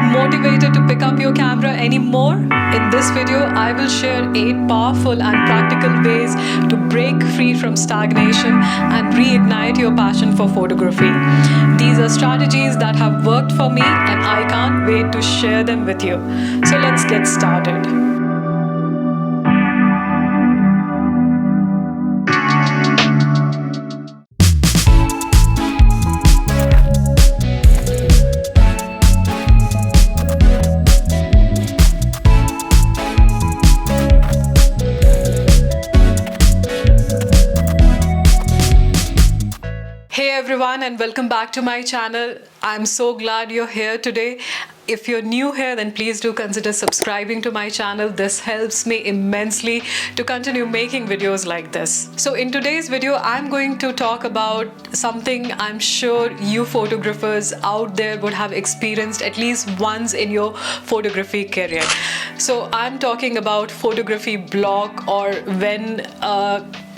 motivated to pick up your camera anymore? In this video, I will share 8 powerful and practical ways to break free from stagnation and reignite your passion for photography. These are strategies that have worked for me, and I can't wait to share them with you. So let's get started. Hey everyone, and welcome back to my channel. I'm so glad you're here today. If you're new here, then please do consider subscribing to my channel. This helps me immensely to continue making videos like this. So in today's video, I'm going to talk about something I'm sure you photographers out there would have experienced at least once in your photography career. So I'm talking about photography block, or when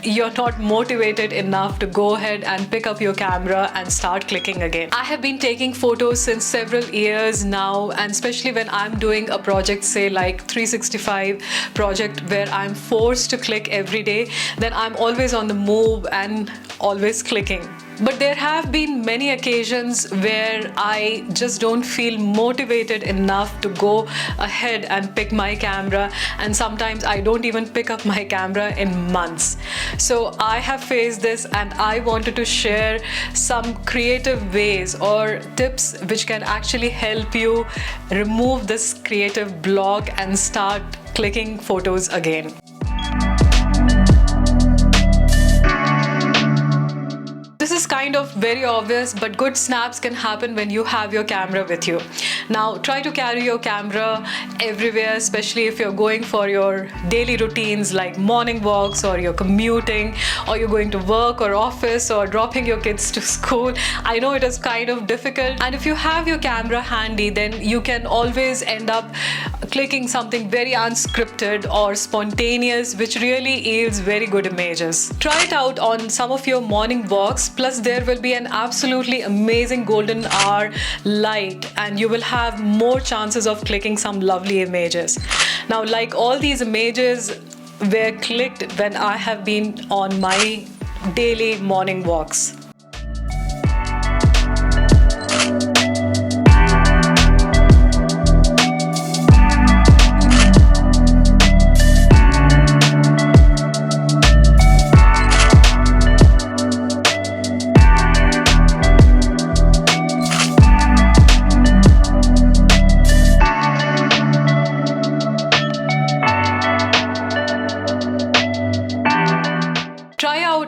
you're not motivated enough to go ahead and pick up your camera and start clicking again. I have been taking photos since several years now, and especially when I'm doing a project, say like 365 project where I'm forced to click every day, then I'm always on the move and always clicking. But there have been many occasions where I just don't feel motivated enough to go ahead and pick my camera, and sometimes I don't even pick up my camera in months. So I have faced this, and I wanted to share some creative ways or tips which can actually help you remove this creative block and start clicking photos again. This is kind of very obvious, but good snaps can happen when you have your camera with you. Now, try to carry your camera everywhere, especially if you're going for your daily routines like morning walks, or you're commuting, or you're going to work or office, or dropping your kids to school. I know it is kind of difficult, and if you have your camera handy, then you can always end up clicking something very unscripted or spontaneous, which really yields very good images. Try it out on some of your morning walks. Plus, there will be an absolutely amazing golden hour light, and you will have more chances of clicking some lovely images. Now, like all these images were clicked when I have been on my daily morning walks.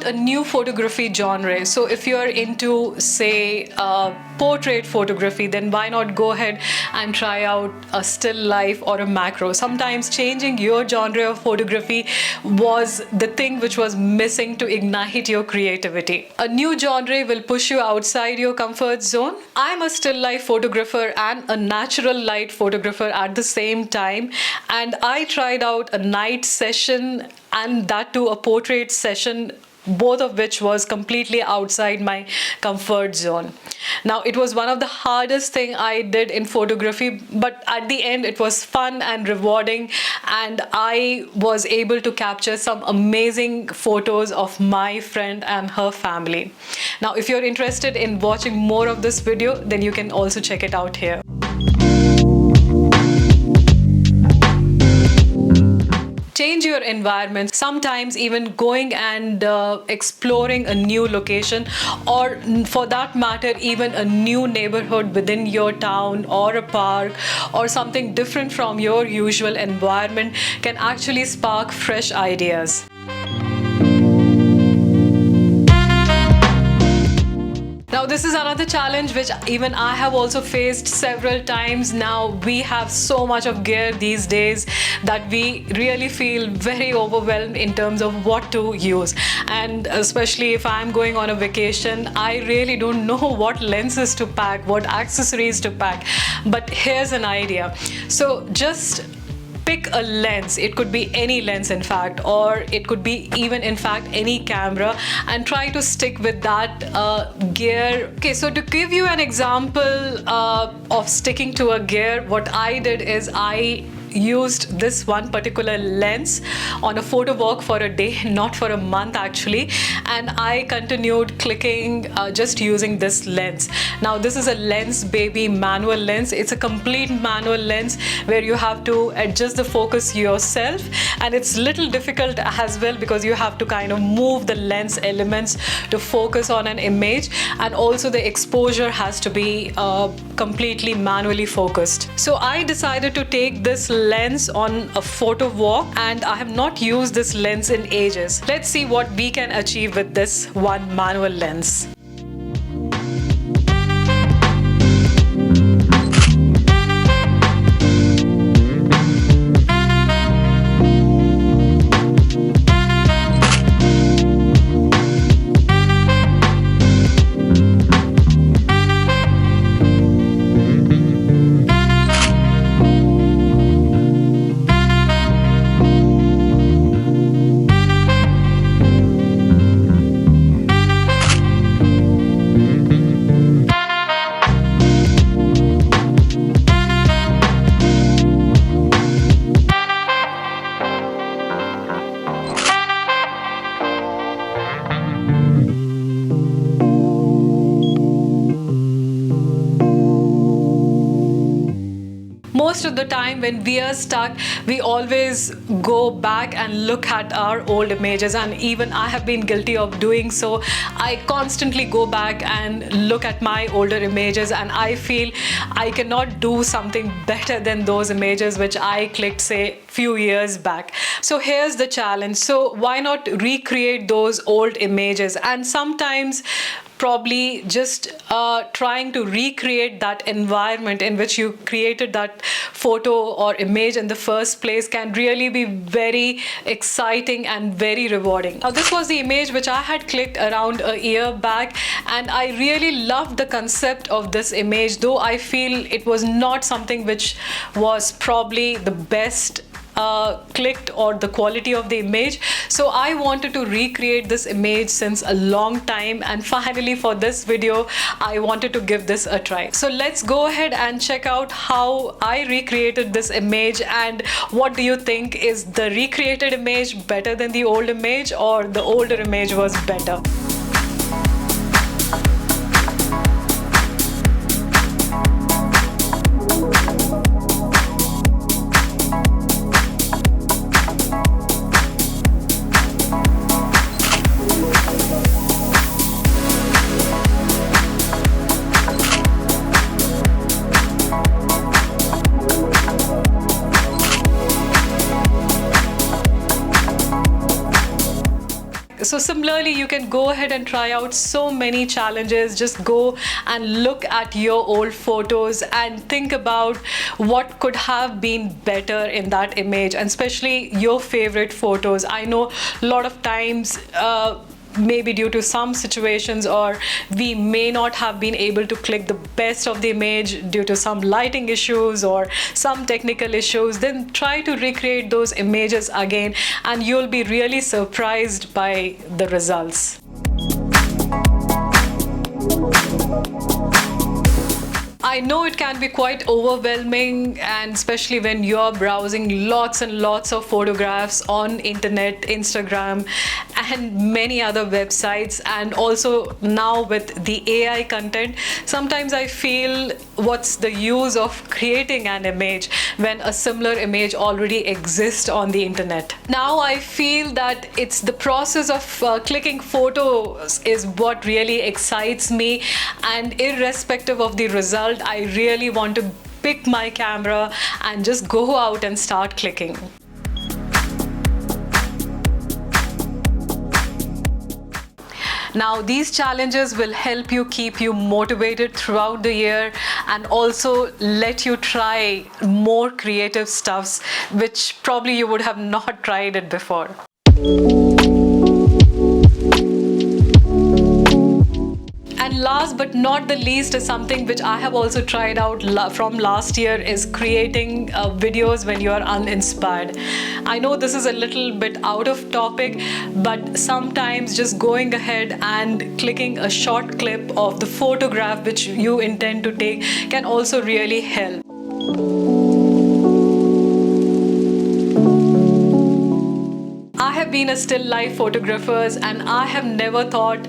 A new photography genre. So if you're into, say, portrait photography, then why not go ahead and try out a still life or a macro. Sometimes changing your genre of photography was the thing which was missing to ignite your creativity. A new genre will push you outside your comfort zone. I'm a still life photographer and a natural light photographer at the same time, and I tried out a night session, and that too a portrait session, both of which was completely outside my comfort zone. Now, it was one of the hardest thing I did in photography, but at the end it was fun and rewarding, and I was able to capture some amazing photos of my friend and her family. Now, if you're interested in watching more of this video, then you can also check it out here. Change your environment. Sometimes even going and exploring a new location, or for that matter even a new neighborhood within your town or a park or something different from your usual environment, can actually spark fresh ideas. Now, this is another challenge which even I have also faced several times. Now, we have so much of gear these days that we really feel very overwhelmed in terms of what to use. And especially if I'm going on a vacation, I really don't know what lenses to pack, what accessories to pack. But here's an idea. So just pick a lens. It could be any lens, in fact, or it could be even, in fact, any camera, and try to stick with that gear. Okay, so to give you an example of sticking to a gear, what I did is I used this one particular lens on a photo walk for a day, not for a month actually, and I continued clicking just using this lens. Now this is a Lensbaby manual lens. It's a complete manual lens where you have to adjust the focus yourself, and it's little difficult as well because you have to kind of move the lens elements to focus on an image, and also the exposure has to be completely manually focused. So I decided to take this lens on a photo walk, and I have not used this lens in ages. Let's see what we can achieve with this one manual lens. Most of the time when we are stuck, we always go back and look at our old images, and even I have been guilty of doing so. I constantly go back and look at my older images, and I feel I cannot do something better than those images which I clicked, say, few years back. So here's the challenge. So why not recreate those old images? And sometimes probably just trying to recreate that environment in which you created that photo or image in the first place can really be very exciting and very rewarding. Now this was the image which I had clicked around a year back, and I really loved the concept of this image, though I feel it was not something which was probably the best clicked or the quality of the image. So I wanted to recreate this image since a long time, and finally for this video I wanted to give this a try. So let's go ahead and check out how I recreated this image, and what do you think? Is the recreated image better than the old image, or the older image was better? So similarly, you can go ahead and try out so many challenges. Just go and look at your old photos and think about what could have been better in that image, and especially your favorite photos. I know a lot of times maybe due to some situations, or we may not have been able to click the best of the image due to some lighting issues or some technical issues, then try to recreate those images again, and you'll be really surprised by the results. I know it can be quite overwhelming, and especially when you're browsing lots and lots of photographs on internet, Instagram, and many other websites, and also now with the AI content, sometimes I feel what's the use of creating an image when a similar image already exists on the internet. Now I feel that it's the process of clicking photos is what really excites me, and irrespective of the result, I really want to pick my camera and just go out and start clicking. Now these challenges will help you keep you motivated throughout the year, and also let you try more creative stuffs which probably you would have not tried it before. And last but not the least is something which I have also tried out from last year, is creating videos when you are uninspired. I know this is a little bit out of topic, but sometimes just going ahead and clicking a short clip of the photograph which you intend to take can also really help. I have been a still life photographer and I have never thought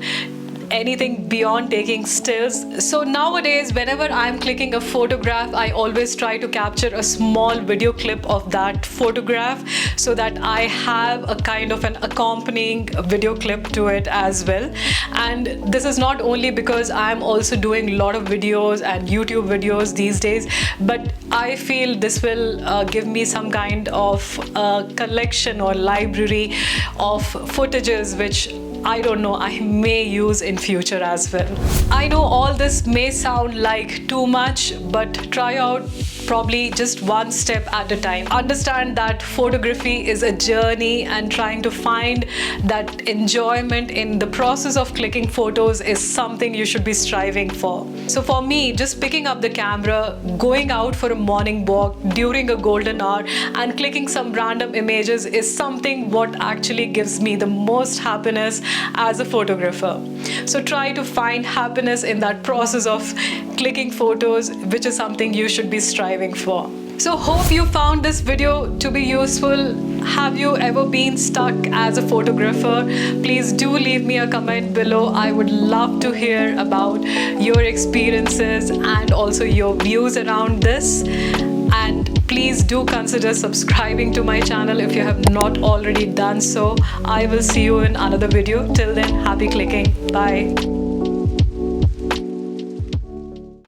anything beyond taking stills. So nowadays, whenever I'm clicking a photograph, I always try to capture a small video clip of that photograph so that I have a kind of an accompanying video clip to it as well. And this is not only because I'm also doing a lot of videos and YouTube videos these days, but I feel this will give me some kind of collection or library of footages which I don't know, I may use in future as well. I know all this may sound like too much, but try out probably just one step at a time. Understand that photography is a journey, and trying to find that enjoyment in the process of clicking photos is something you should be striving for. So for me, just picking up the camera, going out for a morning walk during a golden hour and clicking some random images is something what actually gives me the most happiness as a photographer. So try to find happiness in that process of clicking photos, which is something you should be striving for. So hope you found this video to be useful. Have you ever been stuck as a photographer? Please do leave me a comment below. I would love to hear about your experiences and also your views around this. And please do consider subscribing to my channel if you have not already done so. I will see you in another video. Till then, happy clicking. Bye.